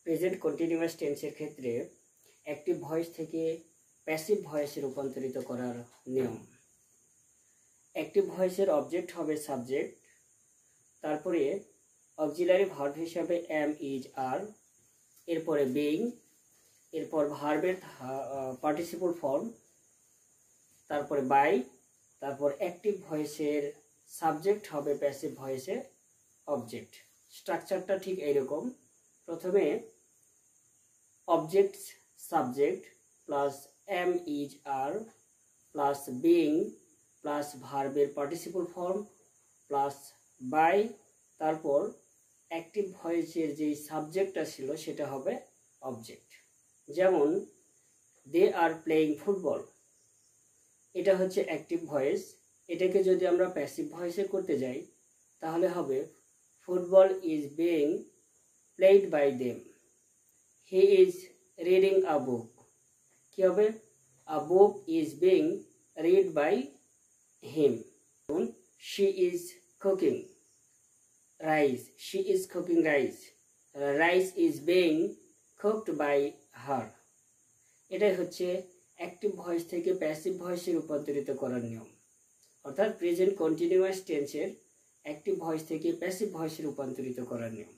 Present continuous টেন্সের ক্ষেত্রে active voice থেকে প্যাসিভ ভয়েসে রূপান্তরিত করার নিয়ম। অ্যাক্টিভ ভয়েসের অবজেক্ট হবে সাবজেক্ট, তারপরে অক্সিলারি ভার্ব হিসাবে এম, ইজ, আর, এরপরে বিইং, এরপর ভার্বের পার্টিসিপল ফর্ম, তারপরে বাই, তারপর অ্যাক্টিভ ভয়েসের সাবজেক্ট হবে প্যাসিভ ভয়েসের অবজেক্ট। স্ট্রাকচারটা ঠিক এইরকম। প্রথমে object subject plus am, is, are plus being plus ভার্বের পার্টিসিপল ফর্ম প্লাস বাই, তারপর অ্যাক্টিভ ভয়েসের যেই সাবজেক্টটা ছিল সেটা হবে অবজেক্ট। যেমন দে আর প্লেয়িং ফুটবল, এটা হচ্ছে অ্যাক্টিভ ভয়েস। এটাকে যদি আমরা প্যাসিভ ভয়েসে করতে যাই তাহলে হবে football is being played by them. He is reading a book, কি হবে? A book is being read by him. She is cooking rice, she is cooking rice, rice is being cooked by her. এটাই হচ্ছে active voice থেকে passive ভয়েসে রূপান্তরিত করার নিয়ম। অর্থাৎ প্রেজেন্ট কন্টিনিউয়াস টেন্সের অ্যাক্টিভ ভয়েস থেকে প্যাসিভ ভয়েসে রূপান্তরিত করার নিয়ম।